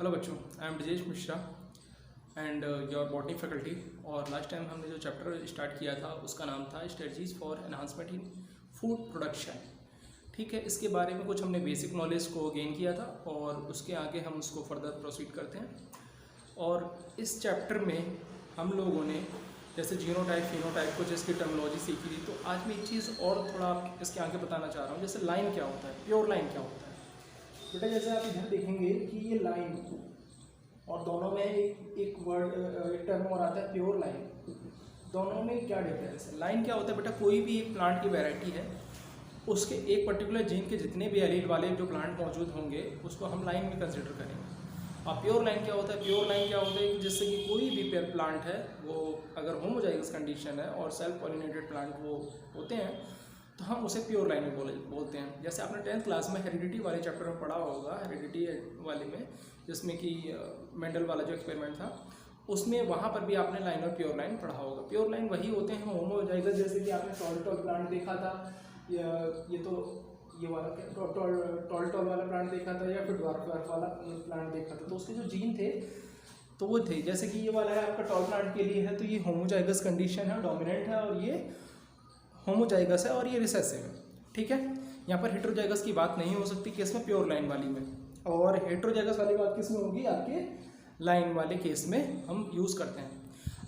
Hello बच्चों, I am Brajesh Mishra and your botany faculty. और last time हमने जो चैप्टर स्टार्ट किया था उसका नाम था strategies for enhancement in food production. ठीक है, इसके बारे में कुछ हमने बेसिक नॉलेज को गेन किया था और उसके आगे हम उसको फर्दर प्रोसीड करते हैं। और इस चैप्टर में हम लोगों ने जैसे जीनोटाइप फिनोटाइप को जिसकी टर्मिनोलॉजी सीखी थी, तो आज मैं एक चीज़ और थोड़ा इसके आगे बताना चाह रहा हूँ। जैसे लाइन क्या होता है, प्योर लाइन क्या होता है। बेटा जैसे आप इधर देखेंगे कि ये लाइन और दोनों में एक वर्ड एक टर्म और आता है प्योर लाइन। दोनों में क्या डिफरेंस है? लाइन क्या होता है बेटा, कोई भी एक प्लांट की वैरायटी है, उसके एक पर्टिकुलर जीन के जितने भी एलील वाले जो प्लांट मौजूद होंगे उसको हम लाइन में कंसिडर करेंगे। और प्योर लाइन क्या होता है? प्योर लाइन क्या होता है कि जिससे कि कोई भी प्लांट है वो अगर होमोजाइगस कंडीशन है और सेल्फ पॉलिनेटेड प्लांट वो होते हैं तो हम उसे प्योर लाइन में बोलते हैं। जैसे आपने 10th क्लास में हेरिडिटी वाले चैप्टर में पढ़ा होगा, हेरिडिटी वाले में, जिसमें कि मेंडल वाला जो एक्सपेरिमेंट था उसमें वहाँ पर भी आपने लाइन और प्योर लाइन पढ़ा होगा। प्योर लाइन वही होते हैं होमोजाइगस, जैसे कि आपने टॉल प्लांट देखा था, ये तो ये वाला टॉल वाला प्लांट देखा था, या फिर ड्वार्फ वाला प्लांट देखा था। तो उसके जो जीन थे तो वो थे, जैसे कि ये वाला है आपका टॉल प्लांट के लिए है, तो ये होमोजाइगस कंडीशन है, डोमिनेंट है, और ये होमोजाइगस है और ये रिसेसिव है। ठीक है, यहाँ पर हेट्रोजाइगस की बात नहीं हो सकती केस में, प्योर लाइन वाली में। और हेट्रोजाइगस वाली बात किस में होगी? आपके लाइन वाले केस में हम यूज़ करते हैं।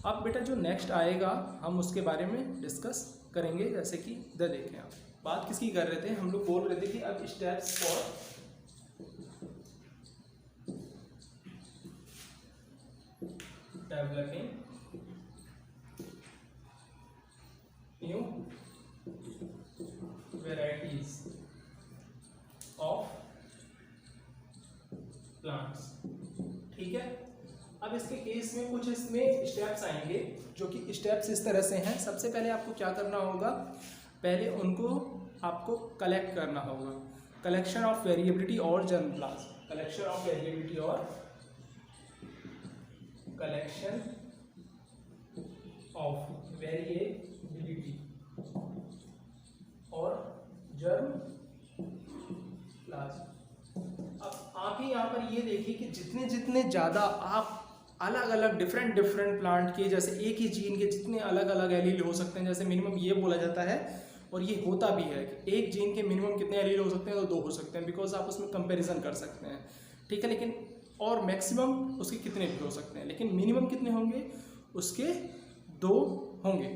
अब बेटा जो नेक्स्ट आएगा हम उसके बारे में डिस्कस करेंगे। जैसे कि इधर देखें, आप बात किसकी कर रहे थे? हम लोग बोल रहे थे कि अब steps for developing new varieties of plants। ठीक है, अब इसके केस में कुछ इसमें स्टेप्स आएंगे जो कि स्टेप्स इस तरह से हैं। सबसे पहले आपको क्या करना होगा? पहले उनको आपको कलेक्ट करना होगा। कलेक्शन ऑफ वेरिएबिलिटी और जर्मप्लाज्म, कलेक्शन ऑफ वेरिएबिलिटी और कलेक्शन ऑफ वेरिएबिलिटी और जर्म प्लाज्म। अब आप ही यहाँ पर ये देखिए कि जितने ज़्यादा आप अलग अलग डिफरेंट प्लांट के, जैसे एक ही जीन के जितने अलग अलग एलील हो सकते हैं, जैसे मिनिमम ये बोला जाता है और ये होता भी है कि एक जीन के मिनिमम कितने एलील हो सकते हैं? तो 2 हो सकते हैं, बिकॉज आप उसमें कंपैरिजन कर सकते हैं। ठीक है, लेकिन और मैक्सिमम उसके कितने भी हो सकते हैं, लेकिन मिनिमम कितने होंगे? उसके 2 होंगे।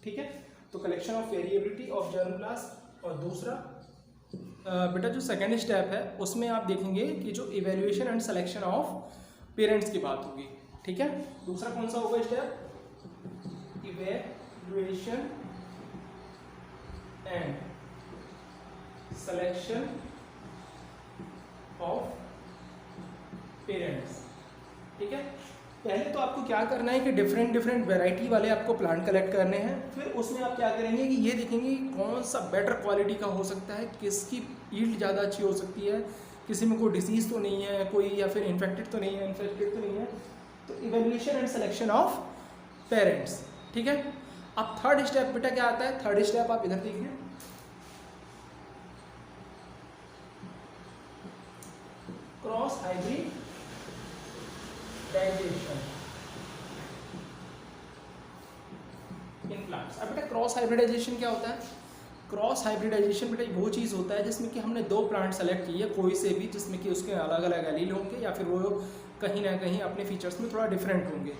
ठीक है, तो collection of variability of germplasm. और दूसरा बेटा जो सेकेंड स्टेप है उसमें आप देखेंगे कि जो evaluation and selection of parents की बात होगी। ठीक है, दूसरा कौन सा होगा step? Evaluation and selection of parents. ठीक है, पहले तो आपको क्या करना है कि डिफरेंट वैरायटी वाले आपको प्लांट कलेक्ट करने हैं। फिर उसमें आप क्या करेंगे कि ये देखेंगे कि कौन सा बेटर क्वालिटी का हो सकता है, किसकी यील्ड ज़्यादा अच्छी हो सकती है, किसी में कोई डिसीज़ तो नहीं है कोई, या फिर इन्फेक्टेड तो नहीं है। तो evaluation and selection of parents. ठीक है, अब थर्ड स्टेप बेटा क्या आता है? थर्ड स्टेप आप इधर देखिए, क्रॉस हाइब्रिडाइजेशन इन प्लांट्स। अब बेटा क्रॉस हाइब्रिडाइजेशन क्या होता है? क्रॉस हाइब्रिडाइजेशन बेटा वो चीज़ होता है जिसमें कि हमने 2 प्लांट सेलेक्ट किए कोई से भी, जिसमें कि उसके अलग अलग एलील होंगे या फिर वो कहीं ना कहीं अपने फीचर्स में थोड़ा डिफरेंट होंगे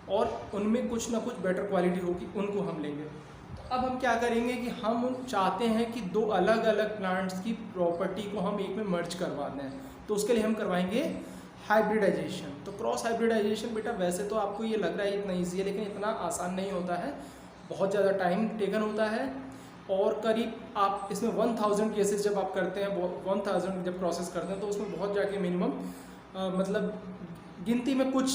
और उनमें कुछ ना कुछ बेटर क्वालिटी होगी, उनको हम लेंगे। तो अब हम क्या करेंगे कि हम चाहते हैं कि 2 अलग अलग प्लांट्स की प्रॉपर्टी को हम एक में मर्ज करवा दें, तो उसके लिए हम करवाएंगे हाइब्रिडाइजेशन। तो क्रॉस हाइब्रिडाइजेशन बेटा वैसे तो आपको ये लग रहा है इतना ईजी है, लेकिन इतना आसान नहीं होता है, बहुत ज़्यादा टाइम टेकन होता है। और करीब आप इसमें 1000 केसेस जब आप करते हैं, 1000 जब प्रोसेस करते हैं, तो उसमें बहुत जाके मिनिमम मतलब गिनती में कुछ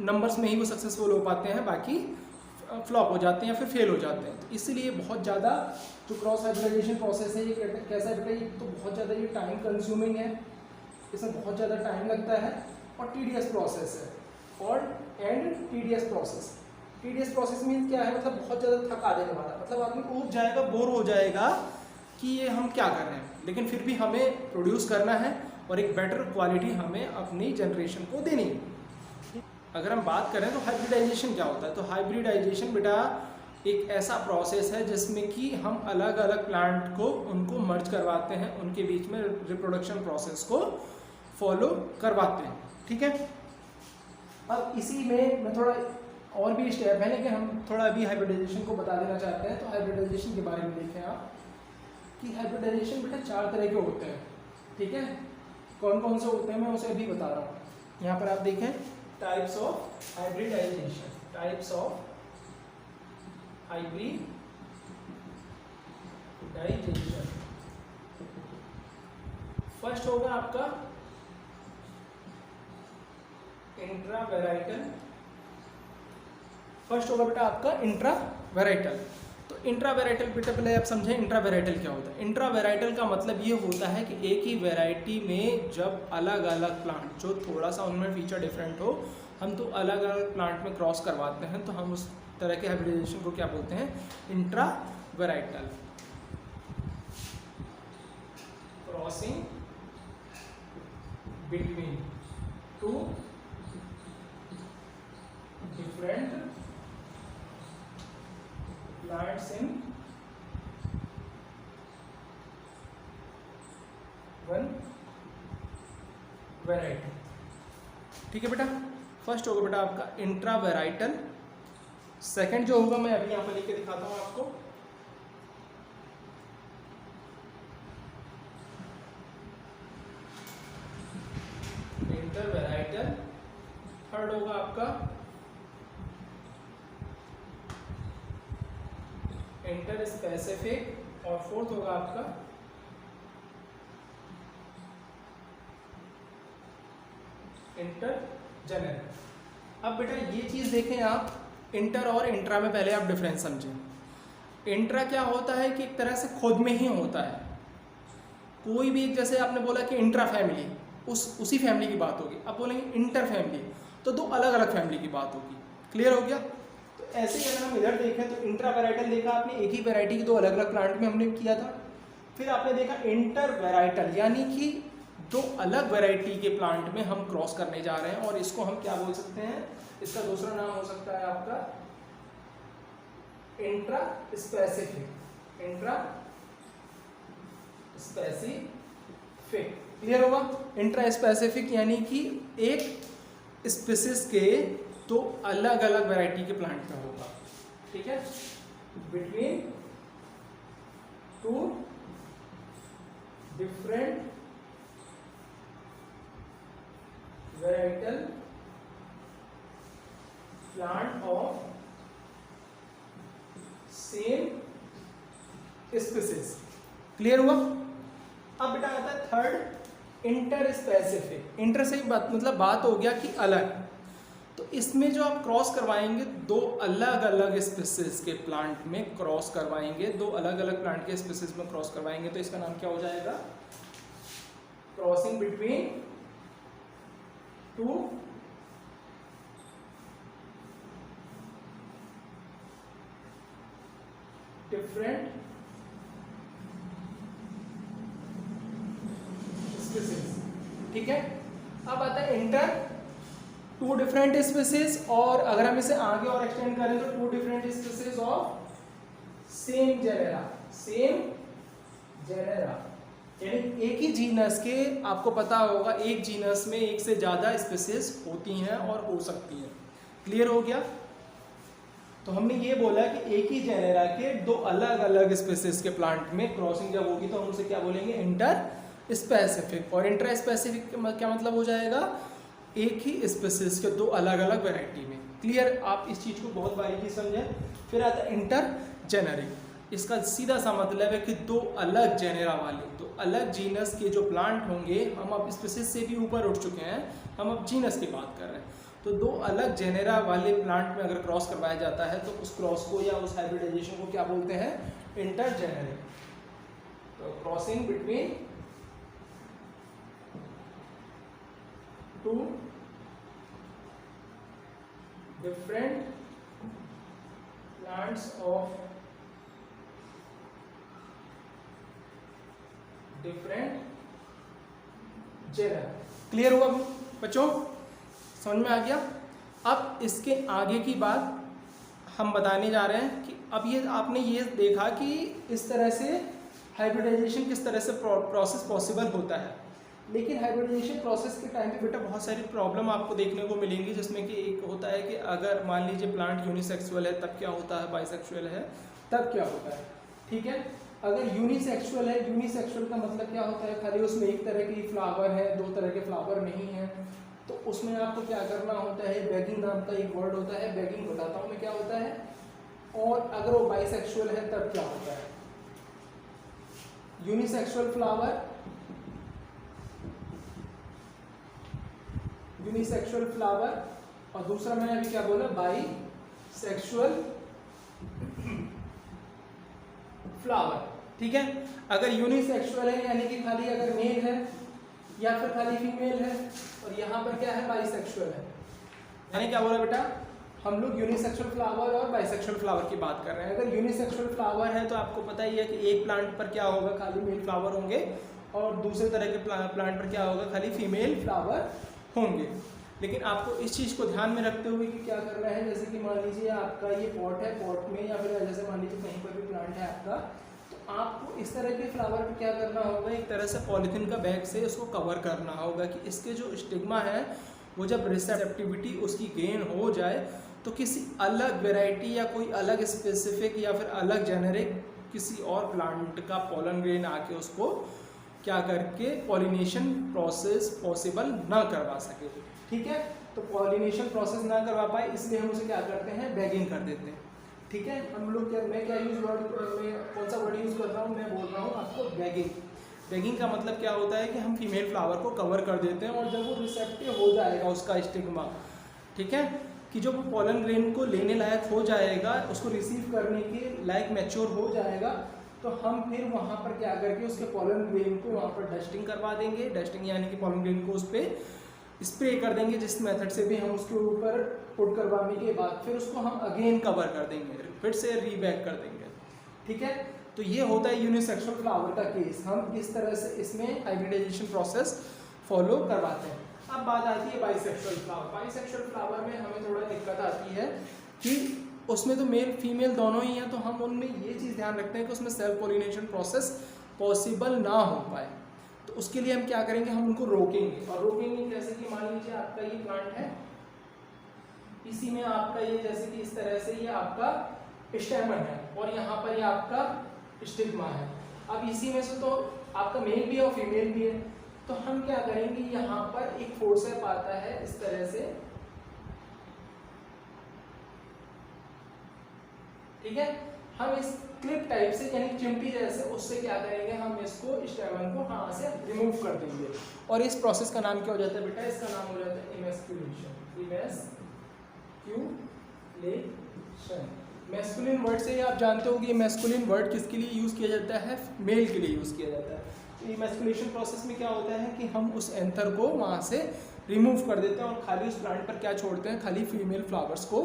नंबर्स में ही वो सक्सेसफुल हो पाते हैं, बाकी फ्लॉप हो जाते हैं या फिर फेल हो जाते हैं। तो इसलिए बहुत ज़्यादा जो क्रॉस हाइब्रिडाइजेशन प्रोसेस है ये कैसा है बेटा? ये तो बहुत ज़्यादा ये टाइम कंज्यूमिंग है, इसमें बहुत ज़्यादा टाइम लगता है और टीडीएस प्रोसेस है। और टीडीएस प्रोसेस मीन्स क्या है? मतलब बहुत ज़्यादा थका देने वाला, मतलब आदमी ऊब जाएगा, बोर हो जाएगा कि ये हम क्या कर रहे हैं, लेकिन फिर भी हमें प्रोड्यूस करना है और एक बेटर क्वालिटी हमें अपनी जनरेशन को देनी है। अगर हम बात करें तो हाइब्रिडाइजेशन क्या होता है, तो हाइब्रिडाइजेशन बेटा एक ऐसा प्रोसेस है जिसमें कि हम अलग अलग प्लांट को उनको मर्ज करवाते हैं, उनके बीच में रिप्रोडक्शन प्रोसेस को फॉलो करवाते हैं। ठीक है, अब इसी में मैं थोड़ा और भी स्टेप है, लेकिन हम थोड़ा अभी हाइब्रिडाइजेशन को बता देना चाहते हैं। तो हाइब्रिडाइजेशन के बारे में देखें आप कि हाइब्रिडाइजेशन बेटा 4 तरह के होते हैं। ठीक है, कौन कौन से होते हैं मैं उसे अभी बता रहा हूँ। यहाँ पर आप देखें types of hybridization, types of hybridization. First होगा आपका इंट्रावेराइटल। फर्स्ट होगा बेटा आपका इंट्रावेराइटल। तो इंट्रावेराइटल बेटा पहले आप समझें इंट्रावेराइटल क्या होता है। इंट्रावेराइटल का मतलब ये होता है कि एक ही वैरायटी में जब अलग अलग प्लांट जो थोड़ा सा उनमें फीचर डिफरेंट हो, हम तो अलग अलग प्लांट में क्रॉस करवाते हैं, तो हम उस तरह के हाइब्रिडाइजेशन को क्या बोलते हैं, intravarietal. Crossing between two different plants in one variety। ठीक है बेटा, फर्स्ट होगा बेटा आपका इंट्रावेराइटल। सेकंड जो होगा मैं अभी यहाँ पर लिख के दिखाता हूँ आपको, इंटरवेराइटल। थर्ड होगा आपका इंटर स्पेसिफिक, और फोर्थ होगा आपका इंटर जेनेरिक। अब बेटा ये चीज देखें आप, इंटर और इंट्रा में पहले आप डिफरेंस समझें। इंट्रा क्या होता है कि एक तरह से खुद में ही होता है, कोई भी एक, जैसे आपने बोला कि इंट्रा फैमिली, उसी फैमिली की बात होगी। अब बोलेंगे इंटर फैमिली तो दो अलग अलग फैमिली की बात होगी। क्लियर हो गया। ऐसे ही अगर हम इधर देखें तो इंट्रावेराइटल देखा आपने, एक ही वैरायटी की दो अलग अलग प्लांट में हमने किया था। फिर आपने देखा इंटरवेराइटल, यानी कि दो अलग वैरायटी के प्लांट में हम क्रॉस करने जा रहे हैं, और इसको हम क्या बोल सकते हैं, इसका दूसरा नाम हो सकता है आपका intra specific. Intra specific, clear होगा। इंट्रा स्पेसिफिक यानी कि एक स्पीसीज के तो अलग अलग वैरायटी के प्लांट में होगा। ठीक है, between two different varietal plant of same species. Clear हुआ। अब बेटा आता है थर्ड इंटर स्पेसिफिक। इंटर से मतलब बात हो गया कि अलग, तो इसमें जो आप क्रॉस करवाएंगे दो अलग अलग स्पीसीज के प्लांट में क्रॉस करवाएंगे, दो अलग अलग प्लांट के स्पीसीज में क्रॉस करवाएंगे, तो इसका नाम क्या हो जाएगा, crossing between two different species. ठीक है, अब आता है इंटर टू डिफरेंट स्पीसीज, और अगर हम इसे आगे और एक्सटेंड करें तो two different species of same genera. Same genera यानी एक ही जीनस के, आपको पता होगा एक जीनस में एक से ज्यादा स्पीसीज होती हैं और हो सकती हैं। क्लियर हो गया। तो हमने ये बोला कि एक ही जेनेरा के दो अलग अलग स्पीसीज के प्लांट में क्रॉसिंग जब होगी तो हम उसे क्या बोलेंगे, इंटर स्पेसिफिक। और इंटर स्पेसिफिक क्या मतलब हो जाएगा, एक ही स्पीसीज के दो अलग अलग वैरायटी में। क्लियर, आप इस चीज को बहुत बारीकी समझें। फिर आता है इंटर जेनेरिक। इसका सीधा सा मतलब है कि दो अलग जेनेरा वाले, दो अलग जीनस के जो प्लांट होंगे, हम अब स्पीसीज से भी ऊपर उठ चुके हैं, हम अब जीनस की बात कर रहे हैं, तो दो अलग जेनेरा वाले प्लांट में अगर क्रॉस करवाया जाता है तो उस क्रॉस को या उस हाइब्रिडाइजेशन को क्या बोलते हैं, इंटर जेनेरिक। तो crossing between two different plants of different genera. Clear हुआ बच्चों, समझ में आ गया। अब इसके आगे की बात हम बताने जा रहे हैं कि अब ये आपने ये देखा कि इस तरह से हाइब्रिडाइजेशन किस तरह से प्रोसेस पॉसिबल होता है, लेकिन हाइब्रिडाइजेशन प्रोसेस के टाइम पे बेटा बहुत सारी प्रॉब्लम आपको देखने को मिलेंगी, जिसमें कि एक होता है कि अगर मान लीजिए प्लांट यूनिसेक्सुअल है तब क्या होता है, बाइसेक्सुअल है तब क्या होता है। ठीक है, अगर यूनिसेक्सुअल है, यूनिसेक्सुअल का मतलब क्या होता है, खाली उसमें एक तरह की फ्लावर है, दो तरह के फ्लावर नहीं है, तो उसमें आपको क्या करना होता है, बैगिंग नाम का एक वर्ड होता है, बैगिंग बताता हूँ मैं क्या होता है। और अगर वो बाइसेक्सुअल है तब क्या होता है, यूनिसेक्सुअल फ्लावर, यूनिसेक्सुअल फ्लावर, और दूसरा मैंने अभी क्या बोला, बाइसेक्सुअल फ्लावर। ठीक है, अगर यूनिसेक्सुअल है यानी कि खाली अगर मेल है या फिर खाली फीमेल है, और यहाँ पर क्या है, बाइसेक्सुअल है, यानी क्या बोला बेटा, हम लोग यूनिसेक्सुअल फ्लावर और बाइसेक्सुअल फ्लावर की बात कर रहे हैं। अगर यूनिसेक्सुअल फ्लावर है तो आपको पता ही है कि एक प्लांट पर क्या होगा, खाली मेल फ्लावर होंगे, और दूसरे तरह के प्लांट पर क्या होगा, खाली फीमेल फ्लावर होंगे। लेकिन आपको इस चीज़ को ध्यान में रखते हुए कि क्या करना है, जैसे कि मान लीजिए आपका ये पॉट है, पॉट में या फिर जैसे मान लीजिए कहीं पर भी प्लांट है आपका, तो आपको इस तरह के फ्लावर पर क्या करना होगा, एक तरह से पॉलीथीन का बैग से उसको कवर करना होगा कि इसके जो स्टिग्मा है वो जब रिसेप्टिविटी उसकी गेन हो जाए तो किसी अलग वेराइटी या कोई अलग स्पेसिफिक या फिर अलग जेनेरिक किसी और प्लांट का पॉलन ग्रेन आके उसको क्या करके पॉलिनेशन प्रोसेस पॉसिबल ना करवा सके। ठीक है, तो पॉलिनेशन प्रोसेस ना करवा पाए इसलिए हम उसे क्या करते हैं, बैगिंग कर देते हैं। ठीक है, हम लोग क्या, मैं क्या यूज वर्ड में कौन सा वर्ड यूज़ कर रहा हूँ, मैं बोल रहा हूँ आपको बैगिंग। बैगिंग का मतलब क्या होता है कि हम फीमेल फ्लावर को कवर कर देते हैं, और जब वो रिसेप्टिव हो जाएगा उसका स्टिग्मा, ठीक है, कि जो पॉलन ग्रेन को लेने लायक हो जाएगा, उसको रिसीव करने के लायक मैच्योर हो जाएगा, तो हम फिर वहाँ पर क्या करके उसके पॉलन ग्रेन को वहाँ पर डस्टिंग करवा देंगे। डस्टिंग यानी कि पॉलन ग्रेन को उस पर स्प्रे कर देंगे, जिस मेथड से भी हम उसके ऊपर पुट करवाने के बाद फिर उसको हम अगेन कवर कर देंगे, फिर से रीबैक कर देंगे। ठीक है, तो ये होता है यूनिसेक्सुअल फ्लावर का केस। हम इस तरह से इसमें हाइब्रिडाइजेशन प्रोसेस फॉलो करवाते हैं। अब बात आती है बाइसेक्सुअल फ्लावर। बाइसेक्सुअल फ्लावर में हमें थोड़ा दिक्कत आती है कि उसमें तो मेल फीमेल दोनों ही हैं, तो हम उनमें ये चीज़ ध्यान रखते हैं कि उसमें सेल्फ पॉलिनेशन प्रोसेस पॉसिबल ना हो पाए। तो उसके लिए हम क्या करेंगे, हम उनको रोकेंगे। और रोकेंगे जैसे कि मान लीजिए आपका ये प्लांट है, इसी में आपका ये जैसे कि इस तरह से ये आपका स्टेमन है और यहाँ पर ये आपका स्टिग्मा है। अब इसी में से तो आपका मेल भी है और फीमेल भी है, तो हम क्या करेंगे, यहाँ पर एक फोर्सेप आता है इस तरह से, ठीक है, हम इस क्लिप टाइप से यानी चिमटी जैसे उससे क्या करेंगे, हम इसको स्टेमन को यहाँ से रिमूव कर देंगे। और इस प्रोसेस का नाम क्या हो जाता है बेटा, इसका नाम हो जाता है इमेस्कुलेशन। इमेस्कुलेशन मैस्कुलिन वर्ड से आप जानते हो कि मैस्कुलिन वर्ड किसके लिए यूज़ किया जाता है, मेल के लिए यूज़ किया जाता है। तो इमेस्कुलेशन प्रोसेस में क्या होता है कि हम उस एंथर को वहाँ से रिमूव कर देते हैं और खाली उस प्लांट पर क्या छोड़ते हैं, खाली फीमेल फ्लावर्स को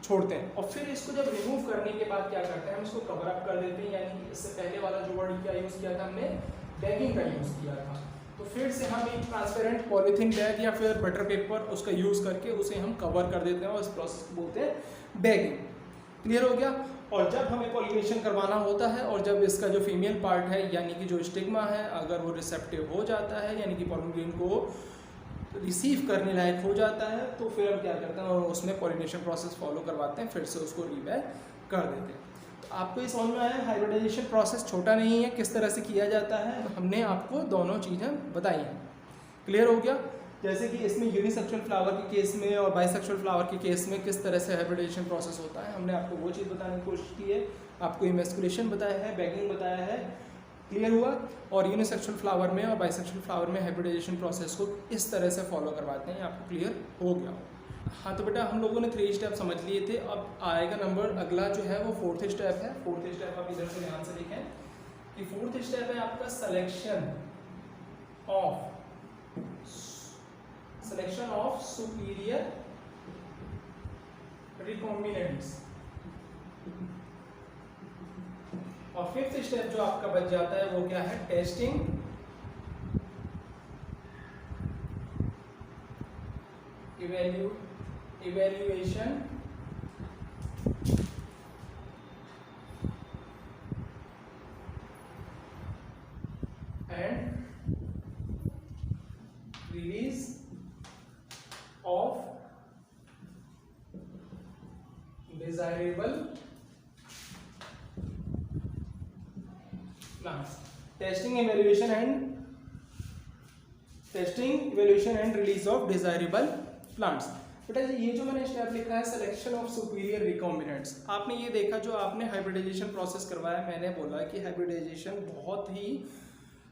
छोड़ते हैं। और फिर इसको जब रिमूव करने के बाद क्या करते हैं, हम इसको कवर अप कर देते हैं, यानी कि इससे पहले वाला जो वर्ड क्या यूज़ किया था हमने, बैगिंग का यूज़ किया था। तो फिर से हम एक ट्रांसपेरेंट पॉलीथीन बैग या फिर बटर पेपर उसका यूज़ करके उसे हम कवर कर देते हैं और इस प्रोसेस को बोलते हैं बैगिंग। क्लियर हो गया। और जब हमें पॉलिनेशन करवाना होता है और जब इसका जो फीमेल पार्ट है यानी कि जो स्टिग्मा है अगर वो रिसेप्टिव हो जाता है यानी कि पॉलन ग्रेन को रिसीव करने लायक हो जाता है, तो फिर हम क्या करते हैं और उसमें पॉलिनेशन प्रोसेस फॉलो करवाते हैं, फिर से उसको रीबैक कर देते हैं। तो आपको ये समझ में आया हाइब्रिडाइजेशन प्रोसेस छोटा नहीं है, किस तरह से किया जाता है, हमने आपको दोनों चीज़ें बताई हैं। क्लियर हो गया। जैसे कि इसमें यूनिसेक्सुअल फ्लावर के केस में और बाइसेक्सुअल फ्लावर के केस में किस तरह से हाइब्रिडाइजेशन प्रोसेस होता है, हमने आपको वो चीज़ बताने की कोशिश की है, आपको इमेस्कुलेशन बताया है, बैगिंग बताया है। क्लियर हुआ। और यूनिसेक्सुअल फ्लावर में और बाइसेक्सुअल फ्लावर में हाइब्रिडाइजेशन प्रोसेस को इस तरह से फॉलो करवाते हैं, आपको क्लियर हो गया हो। हाँ तो बेटा हम लोगों ने 3 स्टेप समझ लिए थे, अब आएगा नंबर अगला जो है वो 4th स्टेप है। 4th स्टेप आप इधर से ध्यान से देखें कि 4th स्टेप है आपका सिलेक्शन ऑफ सुपीरियर रिकॉम्बिनेंट्स। और 5th स्टेप जो आपका बच जाता है वो क्या है, testing evaluation and release of desirable plants. Testing evaluation and release of desirable plants. बेटा ये जो मैंने स्टेप लिखा है सिलेक्शन ऑफ सुपीरियर रिकॉम्बिनेंट्स, आपने ये देखा जो आपने हाइब्रिडाइजेशन प्रोसेस करवाया, मैंने बोला कि हाइब्रिडाइजेशन बहुत ही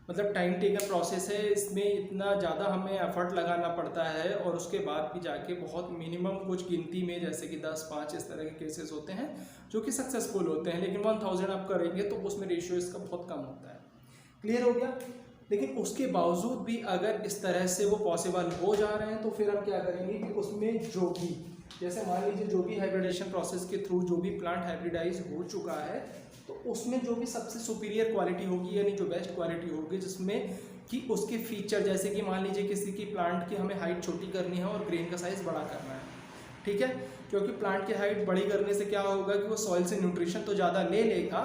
मतलब टाइम टेकन प्रोसेस है, इसमें इतना ज़्यादा हमें एफर्ट लगाना पड़ता है और उसके बाद भी जाके बहुत मिनिमम कुछ गिनती में जैसे कि 10-5 इस तरह के केसेस होते हैं जो कि सक्सेसफुल होते हैं, लेकिन 1000 आप करेंगे तो उसमें रेशियो इसका बहुत कम होता है। क्लियर हो गया? लेकिन उसके बावजूद भी अगर इस तरह से वो पॉसिबल हो जा रहे हैं तो फिर हम क्या करेंगे कि उसमें जो भी जैसे मान लीजिए जो भी हाइब्रिडाइजेशन प्रोसेस के थ्रू जो भी प्लांट हाइब्रिडाइज हो चुका है तो उसमें जो भी सबसे सुपीरियर क्वालिटी होगी यानी जो बेस्ट क्वालिटी होगी जिसमें कि उसके फीचर जैसे कि मान लीजिए किसी की प्लांट की हमें हाइट छोटी करनी है और ग्रेन का साइज़ बड़ा करना है, ठीक है, क्योंकि प्लांट की हाइट बड़ी करने से क्या होगा कि वो सॉइल से न्यूट्रिशन तो ज़्यादा ले लेगा,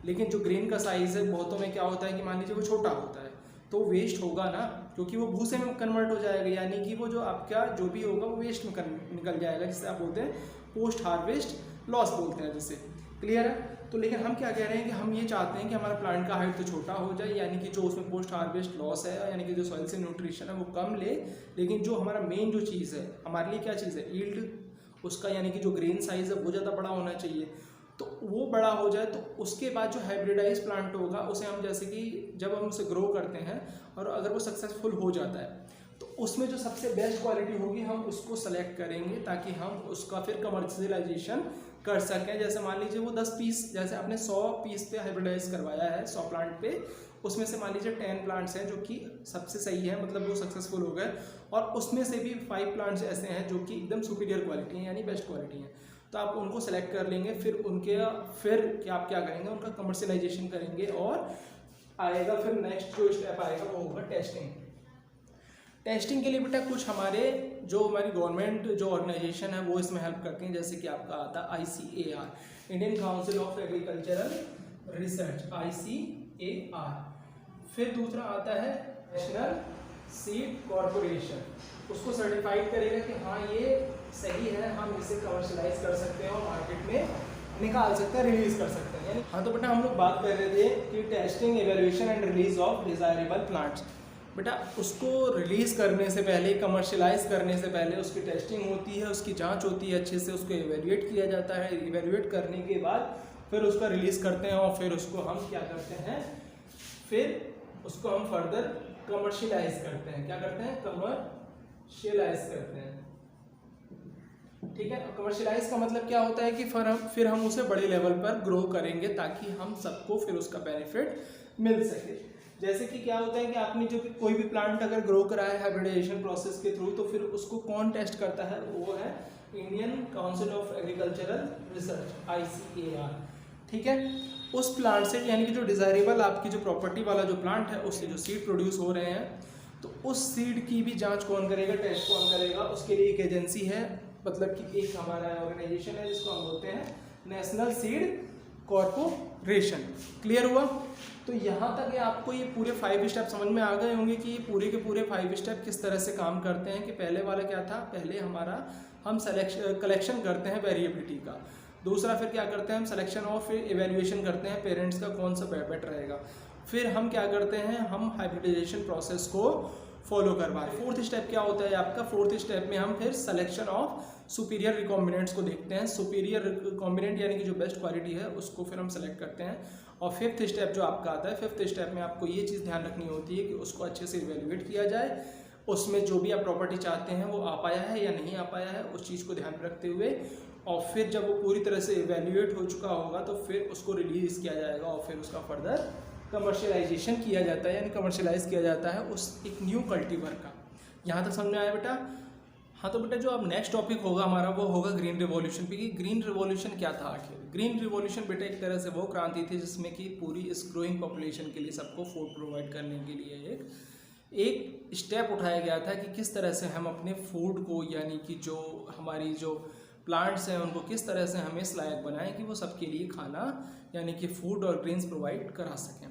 लेकिन जो ग्रेन का साइज़ है बहुतों में क्या होता है कि मान लीजिए वो छोटा होता है तो वेस्ट होगा ना, क्योंकि वो भूसे में कन्वर्ट हो जाएगा, यानी कि वो जो आपका जो भी होगा वो वेस्ट में निकल जाएगा, जिसे आप बोलते हैं पोस्ट हार्वेस्ट लॉस बोलते हैं जिसे। क्लियर है? तो लेकिन हम क्या कह रहे हैं कि हम ये चाहते हैं कि हमारा प्लांट का हाइट तो छोटा हो जाए, यानी कि जो उसमें पोस्ट हार्वेस्ट लॉस है यानी कि जो सॉइल से न्यूट्रिशन है वो कम ले, लेकिन जो हमारा मेन जो चीज़ है हमारे लिए क्या चीज़ है, यील्ड उसका यानी कि जो ग्रेन साइज़ है वो ज़्यादा बड़ा होना चाहिए। तो वो बड़ा हो जाए तो उसके बाद जो हाइब्रिडाइज प्लांट होगा उसे हम जैसे कि जब हम उसे ग्रो करते हैं और अगर वो सक्सेसफुल हो जाता है तो उसमें जो सबसे बेस्ट क्वालिटी होगी हम उसको सेलेक्ट करेंगे ताकि हम उसका फिर कमर्शियलाइजेशन कर सकें। जैसे मान लीजिए वो 10 पीस जैसे आपने 100 पीस पे हाइब्रिडाइज करवाया है 100 प्लांट पे, उसमें से मान लीजिए 10 प्लांट्स हैं जो कि सबसे सही है, मतलब वो सक्सेसफुल हो गए, और उसमें से भी 5 प्लांट्स ऐसे हैं जो कि एकदम सुपीरियर क्वालिटी हैं यानी बेस्ट क्वालिटी हैं, तो आप उनको सेलेक्ट कर लेंगे। फिर क्या आप क्या करेंगे, उनका कमर्शियलाइजेशन करेंगे और आएगा फिर नेक्स्ट जो स्टेप आएगा वो होगा टेस्टिंग। टेस्टिंग के लिए बेटा कुछ हमारी गवर्नमेंट जो ऑर्गेनाइजेशन है वो इसमें हेल्प करती हैं, जैसे कि आपका आता है ICAR, Indian council of agricultural research, ICAR। फिर दूसरा आता है नेशनल सीड कॉरपोरेशन, उसको सर्टिफाइड करेगा कि हाँ ये सही है, हम इसे कमर्शलाइज कर सकते हैं और मार्केट में निकाल सकते हैं, रिलीज कर सकते हैं। यानी हाँ, तो बेटा हम लोग बात कर रहे थे कि testing, evaluation and release of desirable plants. बेटा उसको रिलीज़ करने से पहले, कमर्शलाइज करने से पहले उसकी टेस्टिंग होती है, उसकी जांच होती है, अच्छे से उसको एवेल्युएट किया जाता है। एवेल्युएट करने के बाद फिर उसका रिलीज़ करते हैं और फिर उसको हम क्या करते हैं, फिर उसको हम फर्दर कमर्शियलाइज करते हैं। क्या करते हैं? कमर्शियलाइज करते हैं। ठीक है, कमर्शियलाइज का मतलब क्या होता है कि फिर हम उसे बड़े लेवल पर ग्रो करेंगे ताकि हम सबको फिर उसका बेनिफिट मिल सके। जैसे कि क्या होता है कि आपने जो कोई भी प्लांट अगर ग्रो करा है हाइब्रिडाइजेशन प्रोसेस के थ्रू, तो फिर उसको कौन टेस्ट करता है? वो है Indian council of agricultural research, ICAR। ठीक है, उस प्लांट से यानी कि जो डिजायरेबल आपकी जो प्रॉपर्टी वाला जो प्लांट है उससे जो सीड प्रोड्यूस हो रहे हैं, तो उस सीड की भी जांच कौन करेगा, टेस्ट कौन करेगा? उसके लिए एक एजेंसी है, मतलब कि एक हमारा ऑर्गेनाइजेशन है जिसको हम बोलते हैं नेशनल सीड कॉरपोरेशन। क्लियर हुआ? तो यहाँ तक आपको ये पूरे 5 स्टेप समझ में आ गए होंगे कि ये पूरे के पूरे 5 स्टेप किस तरह से काम करते हैं। कि पहले वाला क्या था, पहले हम कलेक्शन करते हैं वेरिएबिलिटी का। दूसरा फिर क्या करते हैं, हम सिलेक्शन और फिर इवेल्युएशन करते हैं पेरेंट्स का कौन सा बेटर रहेगा। फिर हम क्या करते हैं, हम हाइब्रिडाइजेशन प्रोसेस को फॉलो करवा रहे हैं। 4th स्टेप क्या होता है आपका, 4th स्टेप में हम फिर सिलेक्शन ऑफ सुपीरियर रिकॉम्बिनेंट्स को देखते हैं। सुपीरियर रिकॉम्बिनेंट यानी कि जो बेस्ट क्वालिटी है उसको फिर हम सेलेक्ट करते हैं। और 5th स्टेप जो आपका आता है, 5th स्टेप में आपको ये चीज़ ध्यान रखनी होती है कि उसको अच्छे से इवेल्युएट किया जाए, उसमें जो भी आप प्रॉपर्टी चाहते हैं वो आ पाया है या नहीं आ पाया है, उस चीज़ को ध्यान में रखते हुए, और फिर जब वो पूरी तरह से इवेल्युएट हो चुका होगा तो फिर उसको रिलीज़ किया जाएगा और फिर उसका फर्दर कमर्शियलाइजेशन किया जाता है, यानी कमर्शियलाइज किया जाता है उस एक न्यू कल्टीवर का। यहाँ तक समझ में आया बेटा? हाँ, तो बेटा जो अब नेक्स्ट टॉपिक होगा हमारा वो होगा ग्रीन रिवॉल्यूशन पे। कि ग्रीन रिवॉल्यूशन क्या था आखिर? ग्रीन रिवॉल्यूशन बेटा एक तरह से वो क्रांति थी जिसमें कि पूरी इस ग्रोइंग पॉपुलेशन के लिए सबको फूड प्रोवाइड करने के लिए एक स्टेप उठाया गया था कि किस तरह से हम अपने फूड को, यानी कि जो हमारी जो प्लांट्स हैं उनको किस तरह से हमें इस लायक बनाएं कि वो सबके लिए खाना यानी कि फूड और ग्रेन्स प्रोवाइड करा सकें।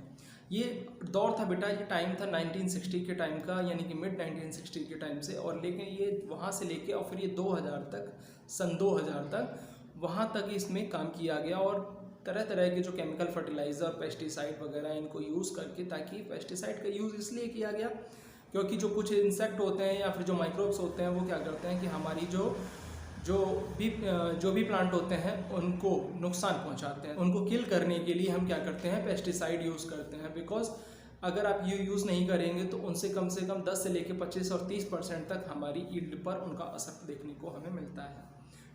ये दौर था बेटा, ये टाइम था 1960 के टाइम का, यानी कि मिड 1960 के टाइम से, और लेकिन ये वहाँ से लेके और फिर ये 2000 तक, सन 2000 तक वहाँ तक इसमें काम किया गया, और तरह तरह के जो केमिकल फर्टिलाइज़र, पेस्टिसाइड वगैरह इनको यूज़ करके, ताकि पेस्टिसाइड का यूज़ इसलिए किया गया क्योंकि जो कुछ इंसेक्ट होते हैं या फिर जो माइक्रोब्स होते हैं वो क्या करते हैं कि हमारी जो भी प्लांट होते हैं उनको नुकसान पहुंचाते हैं। उनको किल करने के लिए हम क्या करते हैं, पेस्टिसाइड यूज़ करते हैं। बिकॉज अगर आप ये यूज़ नहीं करेंगे तो उनसे कम 10 से लेकर 25 और 30% तक हमारी ईल्ड पर उनका असर देखने को हमें मिलता है।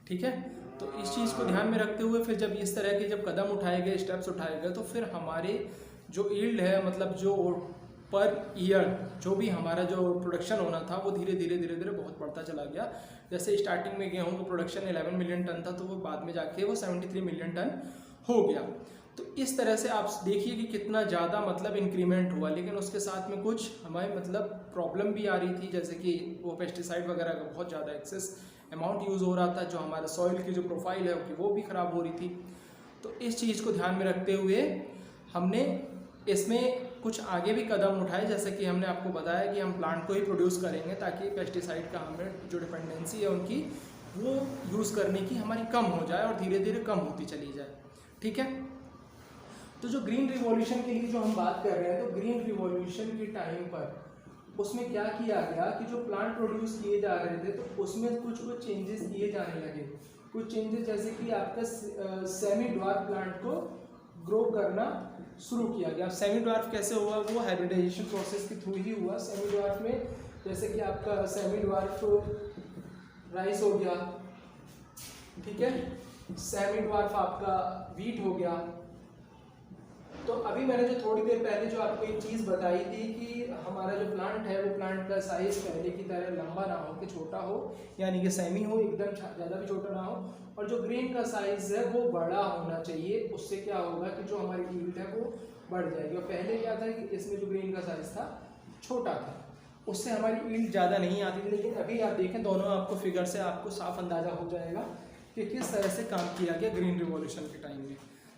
ठीक है, तो इस चीज़ को ध्यान में रखते हुए फिर जब इस तरह के जब कदम उठाए गए, स्टेप्स उठाए गए, तो फिर हमारे जो ईल्ड है, मतलब जो पर ईयर जो भी हमारा जो प्रोडक्शन होना था वो धीरे धीरे बहुत बढ़ता चला गया। जैसे स्टार्टिंग में गेहूं का प्रोडक्शन 11 मिलियन टन था, तो वो बाद में जाके वो 73 मिलियन टन हो गया। तो इस तरह से आप देखिए कि कितना ज़्यादा मतलब इंक्रीमेंट हुआ, लेकिन उसके साथ में कुछ हमारे मतलब प्रॉब्लम भी आ रही थी, जैसे कि वो पेस्टिसाइड वगैरह का बहुत ज़्यादा एक्सेस अमाउंट यूज़ हो रहा था, जो हमारा सॉइल की जो प्रोफाइल है वो भी ख़राब हो रही थी। तो इस चीज़ को ध्यान में रखते हुए हमने इसमें कुछ आगे भी कदम उठाए, जैसे कि हमने आपको बताया कि हम प्लांट को ही प्रोड्यूस करेंगे ताकि पेस्टिसाइड का हमें जो डिपेंडेंसी है उनकी वो यूज़ करने की हमारी कम हो जाए और धीरे धीरे कम होती चली जाए। ठीक है, तो जो ग्रीन रिवॉल्यूशन के लिए जो हम बात कर रहे हैं, तो ग्रीन रिवॉल्यूशन के टाइम पर उसमें क्या किया गया कि जो प्लांट प्रोड्यूस किए जा रहे थे तो उसमें कुछ चेंजेस किए जाने लगे। कुछ चेंजेस जैसे कि आपका सेमी ड्वार्फ प्लांट को ग्रो करना शुरू किया गया। सेमी ड्वार्फ कैसे हुआ, वो हाइब्रिडाइजेशन प्रोसेस के थ्रू ही हुआ। सेमी ड्वार्फ में जैसे कि आपका सेमी ड्वार्फ राइस हो गया, ठीक है, सेमी ड्वार्फ आपका वीट हो गया। तो अभी मैंने जो थोड़ी देर पहले जो आपको एक चीज़ बताई थी कि हमारा जो प्लांट है वो प्लांट का साइज पहले की तरह लंबा ना हो कि छोटा हो, यानी कि सेमी हो, एकदम ज़्यादा भी छोटा ना हो, और जो ग्रेन का साइज है वो बड़ा होना चाहिए। उससे क्या होगा कि जो हमारी ईल्ड है वो बढ़ जाएगी। और पहले क्या था कि इसमें जो ग्रेन का साइज था छोटा था, उससे हमारी ईल्ड ज़्यादा नहीं आती थी। लेकिन अभी आप देखें दोनों आपको फिगर से आपको साफ अंदाज़ा हो जाएगा कि किस तरह से काम किया गया ग्रीन रिवॉल्यूशन के टाइम में।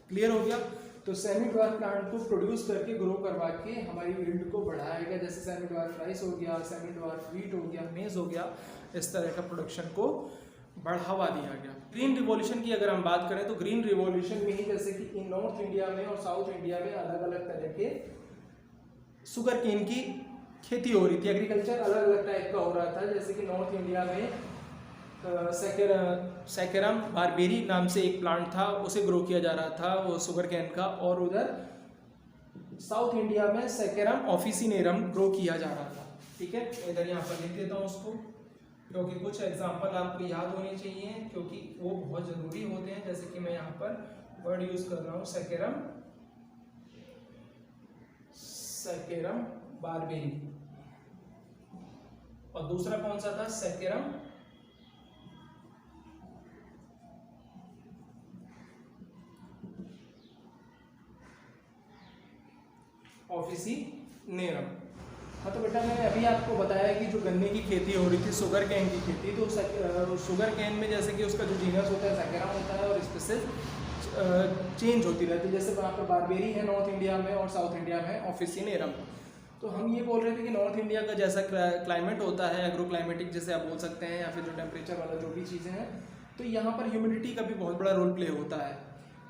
क्लियर हो गया? तो सेमी ड्वार्फ प्लांट को प्रोड्यूस करके ग्रो करवा के हमारी ईल्ड को बढ़ाया गया। जैसे सेमी ड्वार्फ राइस हो गया, सेमी ड्वार्फ वीट हो गया, मेज हो गया, इस तरह का प्रोडक्शन को बढ़ावा दिया गया। ग्रीन रिवॉल्यूशन की अगर हम बात करें तो ग्रीन रिवॉल्यूशन में ही जैसे कि इन नॉर्थ इंडिया में और साउथ इंडिया में अलग अलग तरह के शुगर केन की खेती हो रही थी। एग्रीकल्चर अलग अलग टाइप का हो रहा था। जैसे कि नॉर्थ इंडिया में सैकेरम बारबेरी नाम से एक प्लांट था, उसे ग्रो किया जा रहा था वो शुगर कैन का। और उधर साउथ इंडिया में सैकेरम ऑफिसिनेरम ग्रो किया जा रहा था। ठीक है, इधर यहाँ पर लिख देता हूँ उसको, क्योंकि कुछ एग्जांपल आपको याद होने चाहिए क्योंकि वो बहुत ज़रूरी होते हैं। जैसे कि मैं यहाँ पर वर्ड यूज़ कर रहा हूँ सैकेरम बारबेरी, और दूसरा कौन सा था, सैकेरम ऑफिसिनेरम। हाँ, तो बेटा मैंने अभी आपको बताया कि जो गन्ने की खेती हो रही थी, शुगर कैन की खेती, तो शुगर कैन में जैसे कि उसका जो जीनस होता है सैकेरम होता है और स्पीसीज चेंज होती रहती है। जैसे वहाँ पर बारबेरी है नॉर्थ इंडिया में और साउथ इंडिया में ऑफिसिनेरम। तो हम ये बोल रहे थे कि नॉर्थ इंडिया का जैसा क्लाइमेट होता है, एग्रो क्लाइमेटिक जैसे आप बोल सकते हैं, या फिर जो टेम्परेचर वाला जो भी चीज़ें हैं, तो यहाँ पर ह्यूमिडिटी का भी बहुत बड़ा रोल प्ले होता है।